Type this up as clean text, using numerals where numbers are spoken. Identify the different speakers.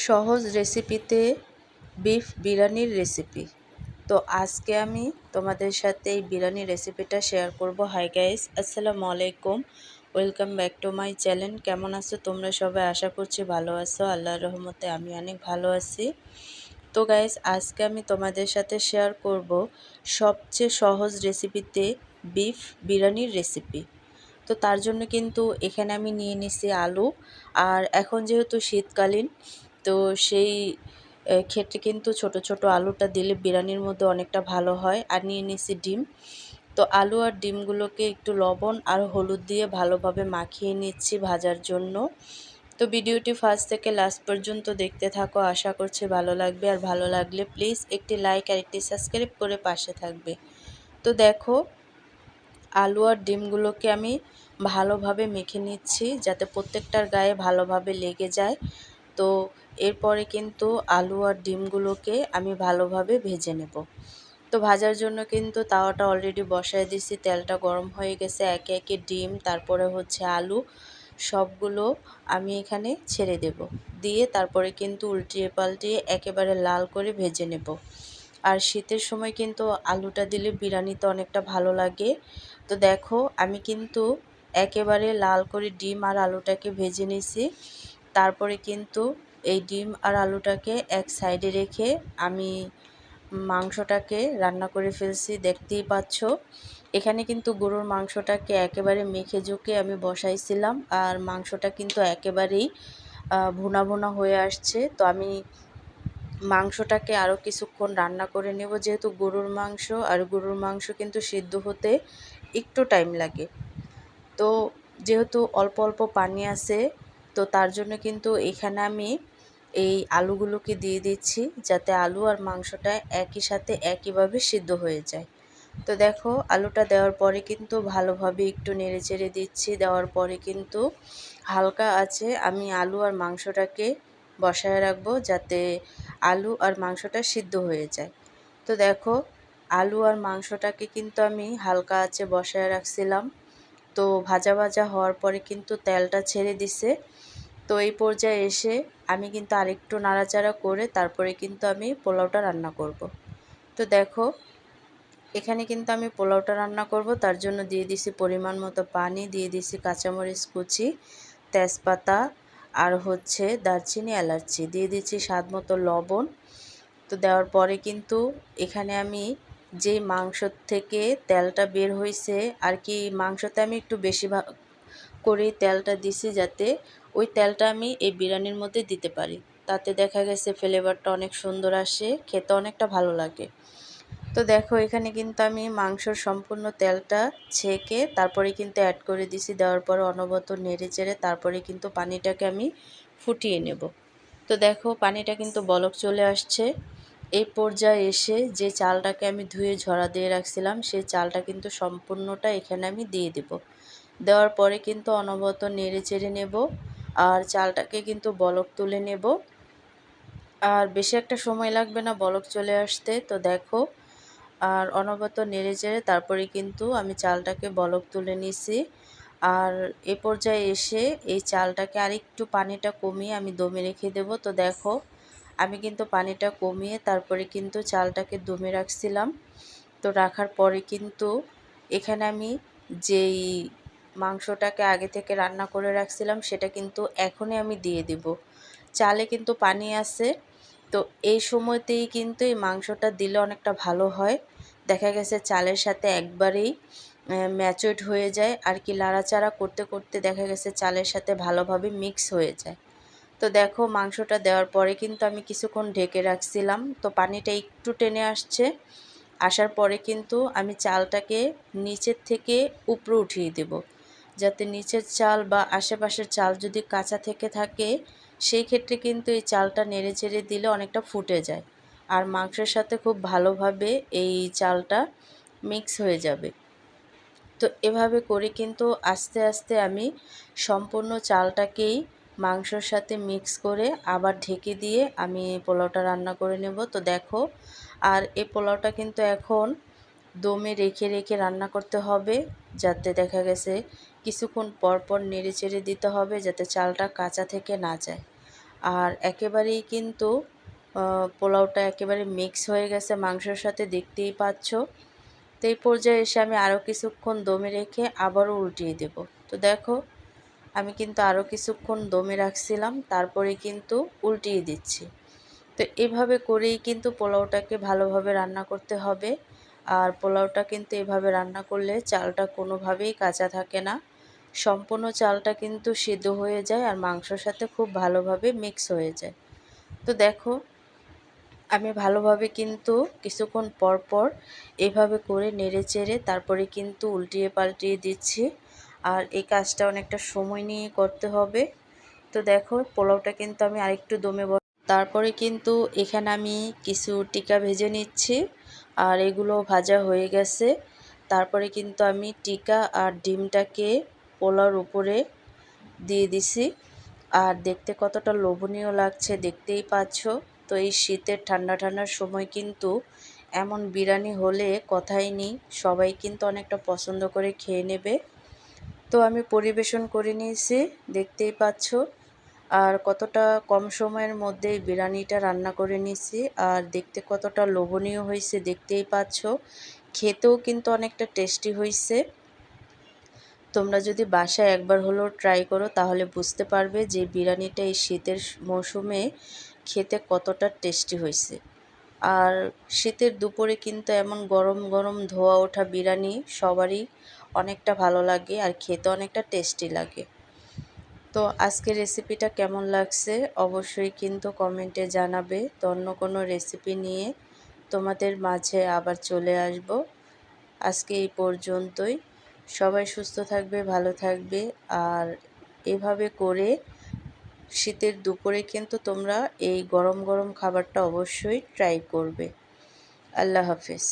Speaker 1: সহজ রেসিপিতে বিফ বিরিয়ানির রেসিপি। তো আজকে আমি তোমাদের সাথে এই বিরিয়ানি রেসিপিটা শেয়ার করব। হাই গাইস, আসসালামু আলাইকুম, welcome back to my channel. কেমন আছো তোমরা সবাই? আশা করছি ভালো আছো। আল্লাহর রহমতে আমি অনেক ভালো আছি। তো গাইস, আজকে আমি তোমাদের সাথে শেয়ার করব সবচেয়ে সহজ রেসিপিতে বিফ বিরিয়ানির রেসিপি। তো তার জন্য কিন্তু এখানে আমি নিয়ে নিছি আলু। আর এখন যেহেতু শীতকালীন, তো সেই ক্ষেত্রে কিন্তু ছোট ছোট আলুটা দিলে বিরিয়ানির মধ্যে অনেকটা ভালো হয়। আর নিয়ে নিছি ডিম। তো আলু আর ডিমগুলোকে একটু লবণ আর হলুদ দিয়ে ভালোভাবে মাখিয়ে নিচ্ছি ভাজার জন্য। তো ভিডিওটি ফার্স্ট থেকে লাস্ট পর্যন্ত দেখতে থাকো, আশা করছি ভালো লাগবে। আর ভালো লাগলে প্লিজ একটি লাইক আর একটি সাবস্ক্রাইব করে পাশে থাকবে। তো দেখো, আলু আর ডিমগুলোকে আমি ভালোভাবে মেখে নিচ্ছি যাতে প্রত্যেকটার গায়ে ভালোভাবে লেগে যায়। তো এরপরে কিন্তু আলু আর ডিমগুলোকে আমি ভালোভাবে ভেজে নেব। তো ভাজার জন্য কিন্তু তাওয়াটা অলরেডি বসায় দিছি, তেলটা গরম হয়ে গেছে। একে একে ডিম, তারপরে হচ্ছে আলু, সবগুলো আমি এখানে ছেড়ে দেব। দিয়ে তারপরে কিন্তু উল্টিয়ে পাল্টিয়ে একেবারে লাল করে ভেজে নেব। আর শীতের সময় কিন্তু আলুটা দিলে বিরিয়ানিতে অনেকটা ভালো লাগে। তো দেখো, আমি কিন্তু একেবারে লাল করে ডিম আর আলুটাকে ভেজে নিছি। তারপরে কিন্তু এই ডিম আর আলুটাকে এক সাইডে রেখে আমি মাংসটাকে রান্না করে ফেলছি, দেখতেই পাচ্ছ। এখানে কিন্তু গরুর মাংসটাকে একেবারে মেখে ঝুঁকে আমি বসাইছিলাম। আর মাংসটা কিন্তু একেবারেই ভুনা ভুনা হয়ে আসছে। তো আমি মাংসটাকে আরও কিছুক্ষণ রান্না করে নেব, যেহেতু গরুর মাংস, আর গরুর মাংস কিন্তু সিদ্ধ হতে একটু টাইম লাগে। তো যেহেতু অল্প অল্প পানি আছে, তো তার জন্য কিন্তু এখানে আমি এই আলুগুলোকে দিয়ে দিচ্ছি যাতে আলু আর মাংসটা একই সাথে একইভাবে সিদ্ধ হয়ে যায়। তো দেখো, আলুটা দেওয়ার পরে কিন্তু ভালোভাবে একটু নেড়ে চেড়ে দিচ্ছি। দেওয়ার পরে কিন্তু হালকা আছে আমি আলু আর মাংসটাকে বসায় রাখবো যাতে আলু আর মাংসটা সিদ্ধ হয়ে যায়। তো দেখো, আলু আর মাংসটাকে কিন্তু আমি হালকা আঁচে বসায় রাখছিলাম। তো ভাজা ভাজা হওয়ার পরে কিন্তু তেলটা ছেড়ে দিছে। তো এই পর্যায়ে এসে আমি কিন্তু আরেকটু নাড়াচাড়া করে তারপরে কিন্তু আমি পোলাওটা রান্না করব। তো দেখো, এখানে কিন্তু আমি পোলাওটা রান্না করব, তার জন্য দিয়ে দিছি পরিমাণ মতো পানি, দিয়ে দিছি কাঁচামরিচ কুচি, তেজপাতা, আর হচ্ছে দারচিনি, এলাচি, দিয়ে দিচ্ছি স্বাদ মতো লবণ। তো দেওয়ার পরে কিন্তু এখানে আমি যে মাংস থেকে তেলটা বের হয়েছে আর কি, মাংসতে আমি একটু বেশি করেই তেলটা দিছি যাতে ওই তেলটা আমি এই বিরিয়ানির মধ্যে দিতে পারি। তাতে দেখা গেছে ফ্লেভারটা অনেক সুন্দর আসে, খেতে অনেকটা ভালো লাগে। তো দেখো, এখানে কিন্তু আমি মাংসর সম্পূর্ণ তেলটা ছেঁকে তারপরে কিন্তু অ্যাড করে দিছি। দেওয়ার পরে অনবরত নেড়ে চেড়ে তারপরে কিন্তু পানিটাকে আমি ফুটিয়ে নেব। তো দেখো, পানিটা কিন্তু বলক চলে আসছে। এই পর্যায়ে এসে যে চালটাকে আমি ধুয়ে ঝরা দিয়ে রাখছিলাম, সেই চালটা কিন্তু সম্পূর্ণটা এখানে আমি দিয়ে দেব। দেওয়ার পরে কিন্তু অনবরত নেড়ে চেড়ে নেব আর চালটাকে কিন্তু বলক তুলে নেব। আর বেশি একটা সময় লাগবে না বলক চলে আসতে। তো দেখো, আর অনবরত নেড়ে চেড়ে তারপরে কিন্তু আমি চালটাকে বলক তুলে নিছি। আর এ পর্যায়ে এসে এই চালটাকে আরেকটু পানিটা কমিয়ে আমি দমে রেখে দেব। তো দেখো, আমি কিন্তু পানিটা কমিয়ে তারপরে কিন্তু চালটাকে দমে রাখছিলাম। তো রাখার পরে কিন্তু এখানে আমি যেই মাংসটাকে আগে থেকে রান্না করে রাখছিলাম সেটা কিন্তু এখনই আমি দিয়ে দেব। চালে কিন্তু পানি আছে, তো এই সময়তেই কিন্তু এই মাংসটা দিলে অনেকটা ভালো হয়। দেখা গেছে চালের সাথে একবারেই ম্যাচড হয়ে যায় আর কি, লাড়াচাড়া করতে করতে দেখা গেছে চালের সাথে ভালোভাবে মিক্স হয়ে যায়। তো দেখো, মাংসটা দেওয়ার পরে কিন্তু আমি কিছুক্ষণ ঢেকে রাখছিলাম। তো পানিটা একটু টেনে আসছে, আসার পরে কিন্তু আমি চালটাকে নিচের থেকে উপরে উঠিয়ে দেব, যাতে নিচের চাল বা আশেপাশের চাল যদি কাঁচা থেকে থাকে সেই ক্ষেত্রে কিন্তু এই চালটা নেড়ে চেড়ে দিলে অনেকটা ফুটে যায় আর মাংসের সাথে খুব ভালোভাবে এই চালটা মিক্স হয়ে যাবে। তো এভাবে করে কিন্তু আস্তে আস্তে আমি সম্পূর্ণ চালটাকেই মাংসর সাথে মিক্স করে আবার ঢেকে দিয়ে আমি পোলাওটা রান্না করে নেব। তো দেখো, আর এই পোলাওটা কিন্তু এখন দমে রেখে রেখে রান্না করতে হবে, যাতে দেখা গেছে কিছুক্ষণ পর পর নেড়ে চেড়ে দিতে হবে যাতে চালটা কাঁচা থেকে না যায়। আর একেবারেই কিন্তু পোলাওটা একেবারে মিক্স হয়ে গেছে মাংসের সাথে, দেখতেই পাচ্ছ। তো এই পর্যায়ে এসে আমি আরও কিছুক্ষণ দমে রেখে আবারও উল্টিয়ে দেব। তো দেখো আমি কিন্তু আরও কিছুক্ষণ দমে রাখছিলাম, তারপরে কিন্তু উল্টিয়ে দিচ্ছি। তো এভাবে করেই কিন্তু পোলাওটাকে ভালোভাবে রান্না করতে হবে। আর পোলাওটা কিন্তু এভাবে রান্না করলে চালটা কোনোভাবেই কাঁচা থাকে না, সম্পূর্ণ চালটা কিন্তু সিদ্ধ হয়ে যায় আর মাংসর সাথে খুব ভালোভাবে মিক্স হয়ে যায়। তো দেখো আমি ভালোভাবে কিন্তু কিছুক্ষণ পর পর এভাবে করে নেড়ে চেড়ে তারপরে কিন্তু উল্টিয়ে পাল্টিয়ে দিচ্ছি। আর এই কাজটা অনেকটা সময় নিয়ে করতে হবে। তো দেখো পোলাওটা কিন্তু আমি আরেকটু দমে তারপরে কিন্তু এখানে আমি কিছু টিকা ভেজে নিচ্ছি। আর এগুলো ভাজা হয়ে গেছে। তারপরে কিন্তু আমি টিকা আর ডিমটাকে পোলাওর উপরে দিয়ে দিছি। আর দেখতে কতটা লোভনীয় লাগছে দেখতেই পাচ্ছ। তো এই শীতের ঠান্ডা ঠান্ডার সময় কিন্তু এমন বিরিয়ানি হলে কথাই নেই, সবাই কিন্তু অনেকটা পছন্দ করে খেয়ে নেবে। তো আমি পরিবেশন করে নিয়েছি, দেখতেই পাচ্ছ। আর কতটা কম সময়ের মধ্যেই বিরিয়ানিটা রান্না করে নিয়েছি, আর দেখতে কতটা লোভনীয় হয়েছে দেখতেই পাচ্ছ। খেতেও কিন্তু অনেকটা টেস্টি হয়েছে। তোমরা যদি বাসায় একবার হলেও ট্রাই করো তাহলে বুঝতে পারবে যে বিরিয়ানিটা এই শীতের মৌসুমে খেতে কতটা টেস্টি হয়েছে। আর শীতের দুপুরে কিন্তু এমন গরম গরম ধোয়া ওঠা বিরিয়ানি সবারই অনেকটা ভালো লাগে আর খেতে অনেকটা টেস্টি লাগে। তো আজকের রেসিপিটা কেমন লাগছে অবশ্যই কিন্তু কমেন্টে জানাবে। তো অন্য কোনো রেসিপি নিয়ে তোমাদের মাঝে আবার চলে আসব। আজকে এই পর্যন্তই। সবাই সুস্থ থাকবে, ভালো থাকবে। আর এভাবে করে শীতের দুপুরে কিন্তু তোমরা এই গরম গরম খাবারটা অবশ্যই ট্রাই করবে। আল্লাহ হাফেজ।